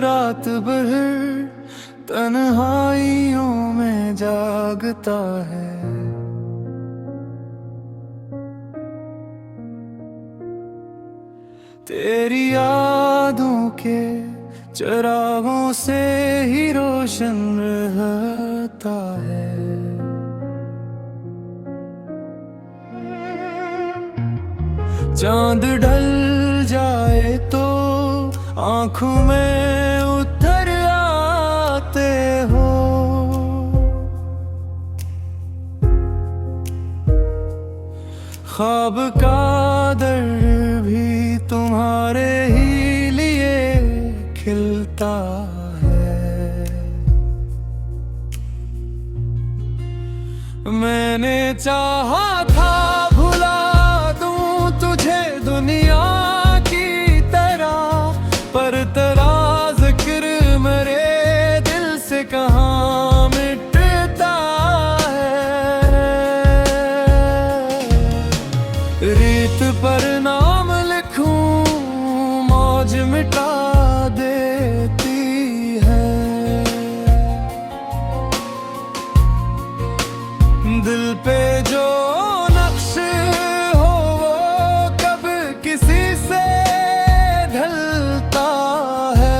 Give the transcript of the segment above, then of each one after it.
रात भर तन्हाइयों में जागता है। तेरी यादों के चिरागों से ही रोशन रहता है। चांद ढल जाए तो आंखों में उतर आते हो। ख्वाब का दर्द भी तुम्हारे ही लिए खिलता है। मैंने चाहा था भुला दूं तुझे दुनिया की तरह, पर तेरा जिक्र मेरे दिल से कहाँ मिटता है। रीत पर नाम लिखूं मौज मिटा देती है। दिल पे जो नक्श हो वो कब किसी से ढलता है।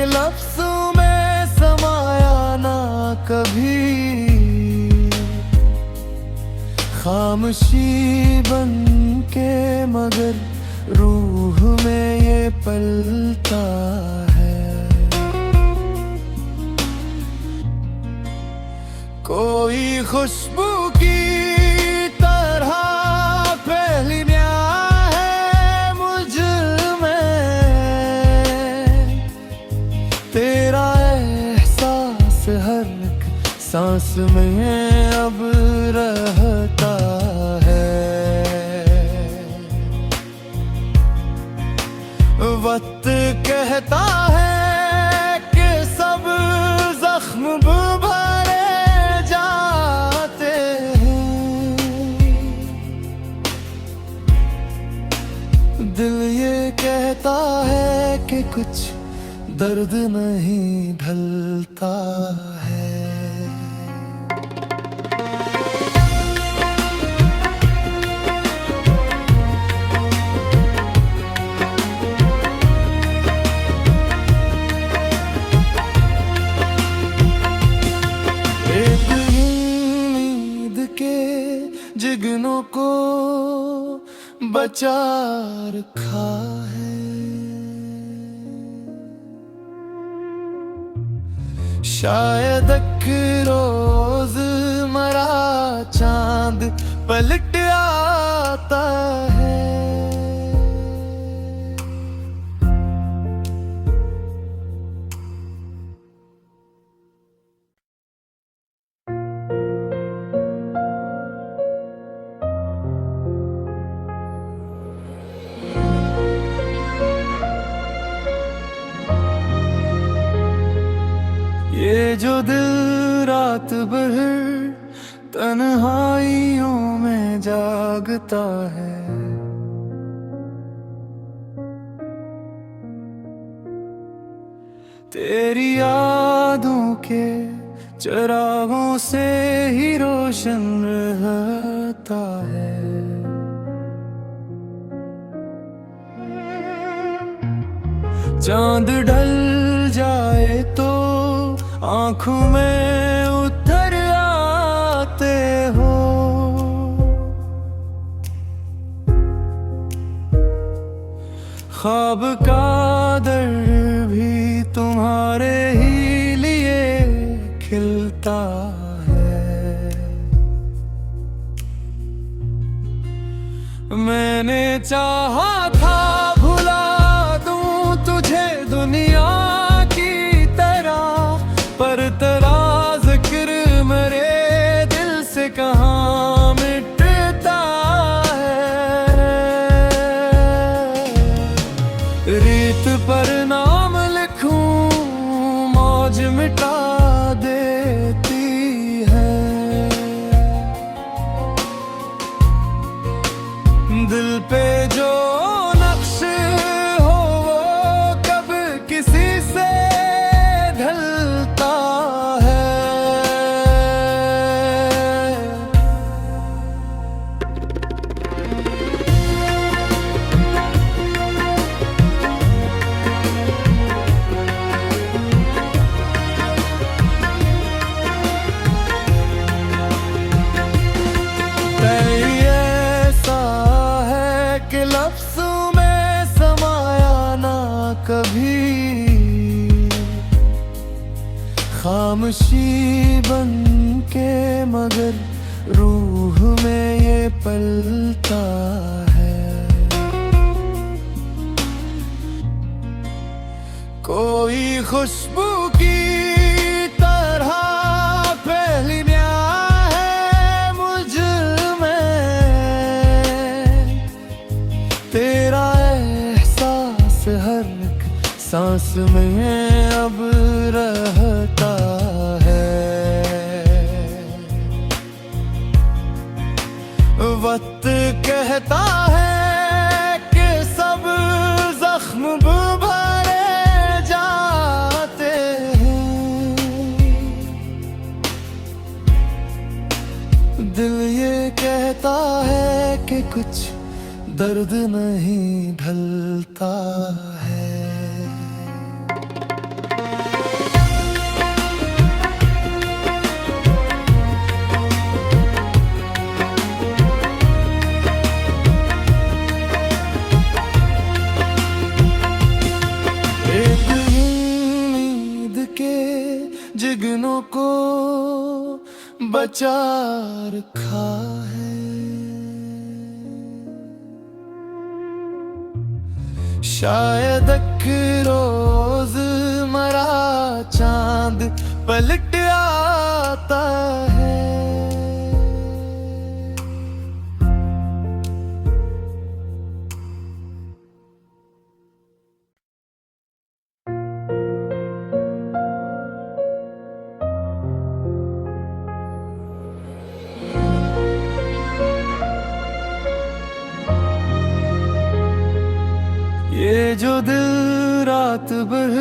लफ्ज़ों में समाया ना कभी, खामोशी बन के मगर रूह में ये पलता है। कोई खुशबू की तरह पहली न्याय है मुझ में। तेरा एहसास हर एक सांस में अब रहता है। वक्त कहता है कि सब जख्म भरे जाते हैं। दिल ये कहता है कि कुछ दर्द नहीं ढलता है। एक उम्मीद के जिगनों को बचा रखा है। शायद एक रोज मरा चांद पलट आता है। ये जो दिल रात भर तन्हाइयों में जागता है। तेरी यादों के चिरागों से ही रोशन रहता है। चांद ढल जाए तो आंखों में उतर आते हो। ख्वाब का दर्द भी तुम्हारे ही लिए खिलता है। मैंने चाहा था भुला दूं तुझे दुनिया की तरह, पर तेरा जिक्र मेरे दिल से कहाँ मिटता है। दिल पे जो नक्श हो वो कब किसी से ढलता है। लफ्ज़ों में समाया ना कभी, खामोशी बन के मगर रूह में ये पलता है। कोई खुशबू की तरह पहली म्याह है मुझ में, तेरा एहसास हर सांस में अब रहता है। वक्त कहता है कि सब जख्म भरे जाते हैं, दिल ये कहता है कि कुछ दर्द नहीं ढलता है। एक उम्मीद के जिगनों को बचा रखा है, शायद एक रोज मरा चांद पलट आता है। ये जो दिल रात भर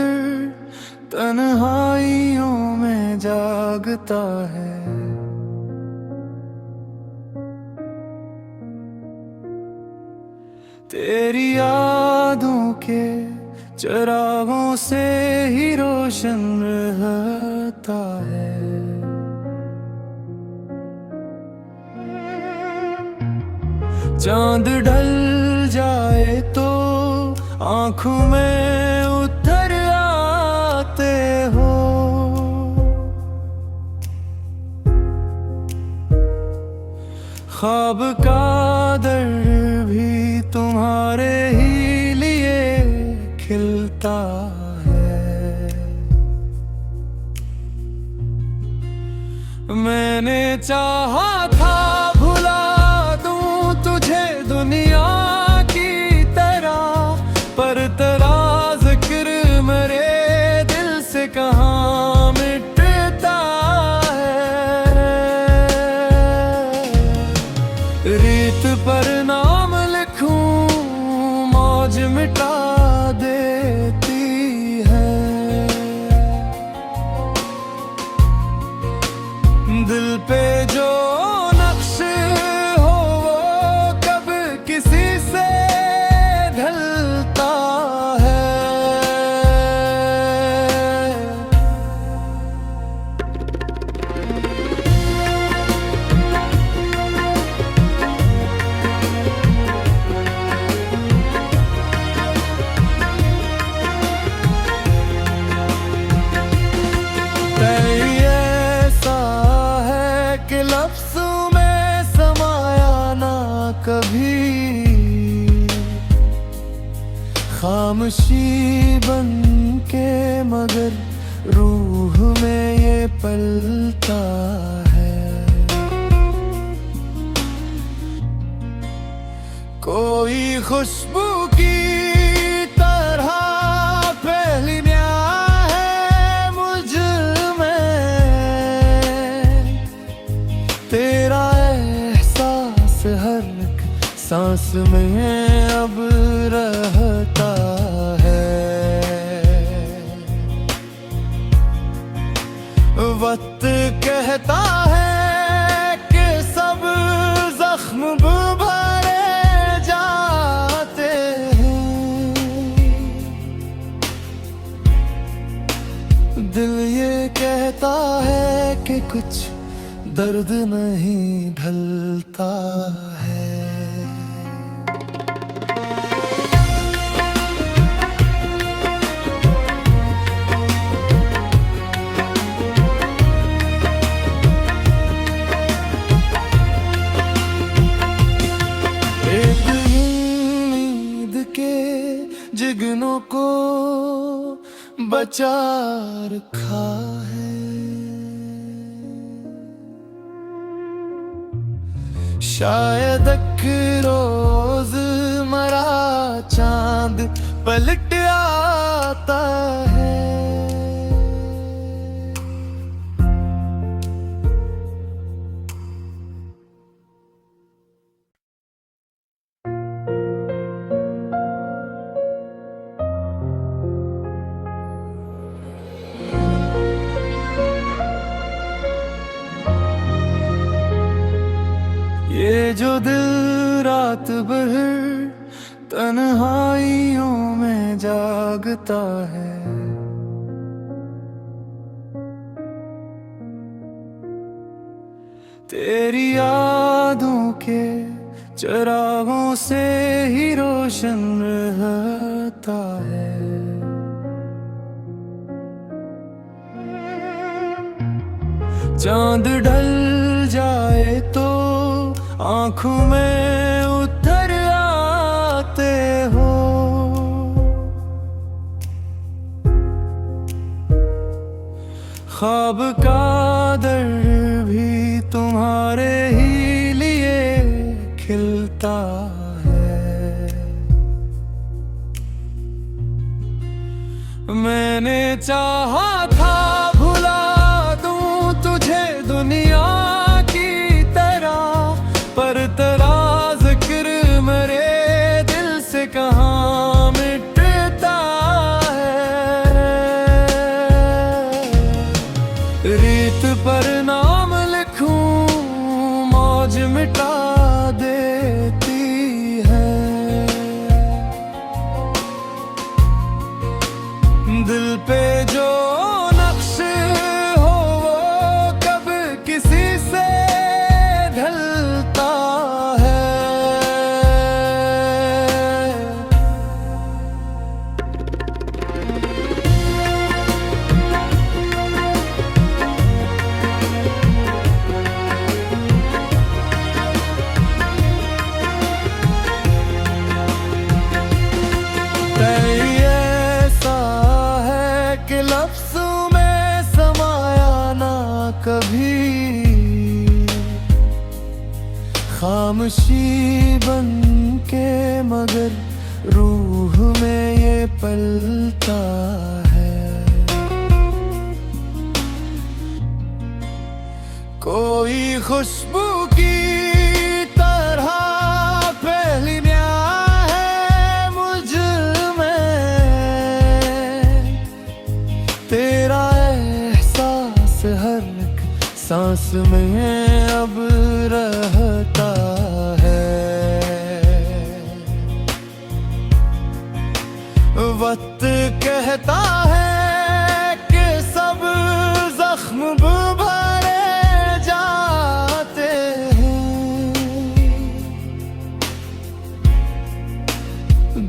तन्हाइयों में जागता है, तेरी यादों के चिरागों से ही रोशन रहता है। चांद ढल जाए तो आंखों में उतर आते हो, ख्वाब का दर भी तुम्हारे ही लिए खिलता है। मैंने चाहा था भुला दूं तुझे दुनिया की तरह, पर तेरा जिक्र मेरे दिल से कहाँ मिटता है। रीत पर नाम लिखूं मौज मिटा देती है, दिल पे जो नक्श हो वो कब किसी से ढलता है। ऐसा है कि लफ्ज़ों में समाया ना कभी, खामोशी बन के मगर रूह में ये पलता है। कोई खुशबू की तरह पहली म्याह है मुझ में, तेरा एहसास हर सांस में अब रहता है। वक्त कहता है कि सब जख्म भरे जाते हैं, दिल ये कहता है कि कुछ दर्द नहीं ढलता है। एक उम्मीद के जिगनों को बचा रखा है। शायद एक रोज मरा चांद पलट आता है। ये जो दिल रात भर तन्हाइयों में जागता है, तेरी यादों के चिरागों से ही रोशन रहता है। चांद ढल जाए तो आंखों में उतर आते हो, ख्वाब का दर भी तुम्हारे ही लिए खिलता है। मैंने चाहा था भुला दूं तुझे दुनिया की तरह, पर तेरा जिक्र मेरे दिल से कहाँ मिटता है। रीत पर नाम लिखूं मौज मिटा देती है। दिल पे जो नक्श हो वो कब किसी से ढलता है। ऐसा है कि लफ्ज़ों में समाया ना कभी, खामोशी बन के मगर रूह में ये पलता है। कोई खुशबू की तरह पहली न्याय है मुझ में, तेरा एहसास हर एक सांस में अब रहता है। वक्त कहता है कि सब जख्म भरे जाते हैं,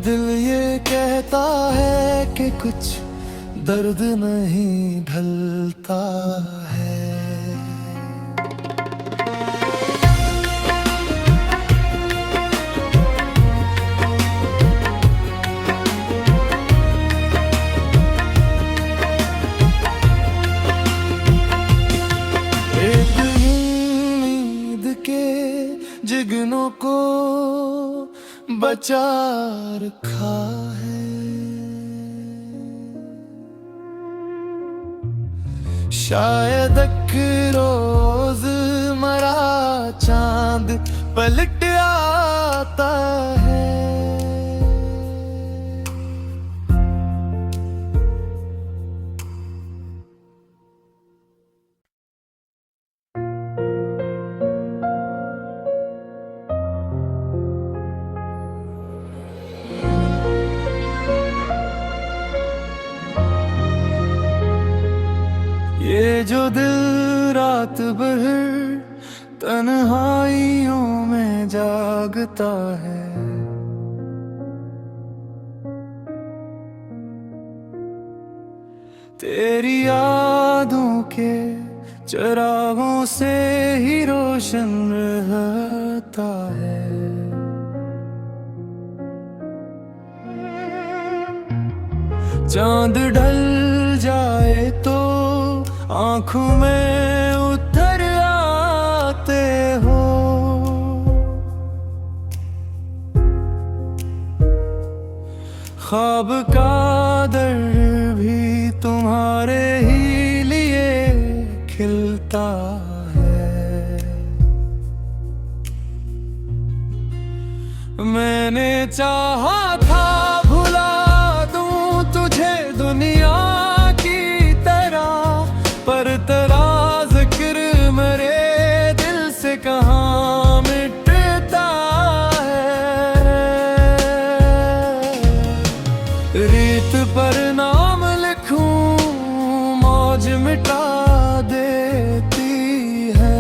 दिल ये कहता है कि कुछ दर्द नहीं ढलता है। एक उम्मीद के जिगनों को बचा रखा है। शायद एक रोज मरा चांद पलट आता जो दिल रात भर तन्हाइयों में जागता है, तेरी यादों के चिरागों से ही रोशन रहता है। चांद ढल जाए तो आंखों में उतर आते हो, ख्वाब का दर भी तुम्हारे ही लिए खिलता है। मैंने चाहा था भुला दूं तुझे दुनिया की तरह, पर तेरा जिक्र मेरे दिल से कहाँ मिटता है। रीत पर नाम लिखूं मौज मिटा देती है,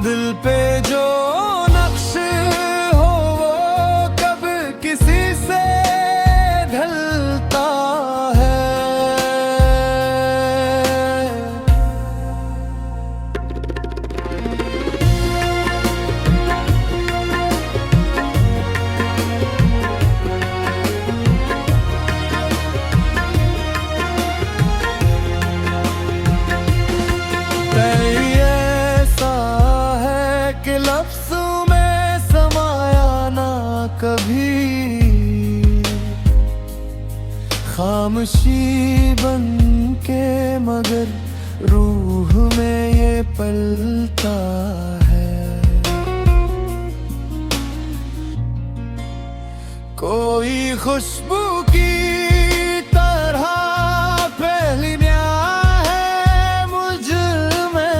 दिल पे जो नक्श हो वो कब किसी से ढलता है। लफ्ज़ों में समाया ना कभी, खामोशी बन के मगर रूह में ये पलता है। कोई खुशबू की तरह पहली न्याय है मुझ में,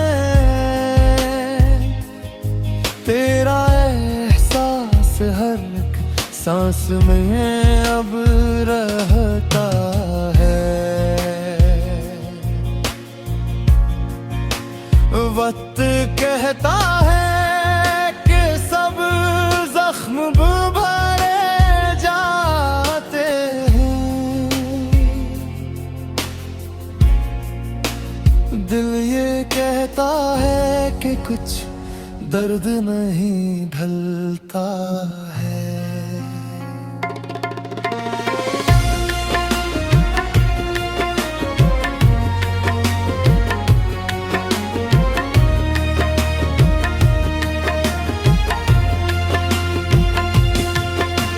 तेरा एहसास हर एक सांस में अब रहता है। वक्त कहता है कि सब जख्म भरे जाते हैं, दिल ये कहता है कि कुछ दर्द नहीं ढलता है।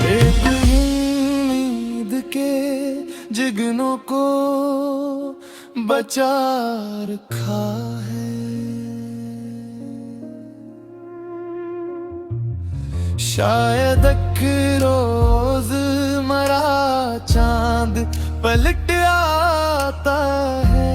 एक उम्मीद के जिगनों को बचा रखा है, शायद एक रोज मरा चांद पलट आता है।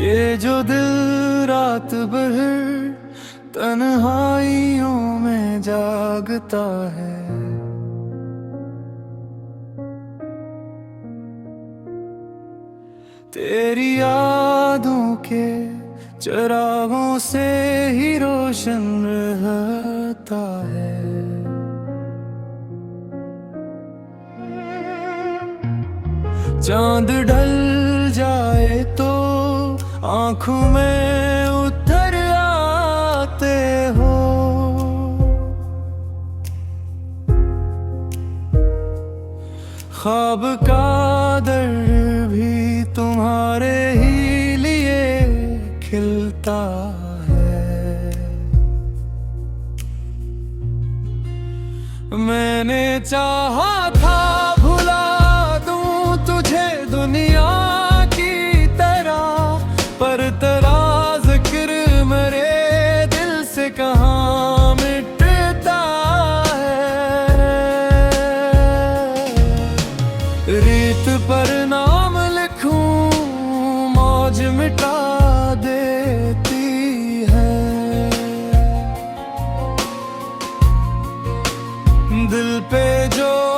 ये जो दिल रात भर तन्हाइयों में जागता है, तेरी यादों के चिरागों से ही रोशन रहता है। चांद ढल जाए तो आंखों में उतर आते हो, ख्वाब का दर भी तुम्हारे ही लिए खिलता है। मैंने चाहा था भुला दूं तुझे दुनिया की तरह, पर तेरा जिक्र मेरे दिल से कहाँ मिटता मिटा देती है। दिल पे जो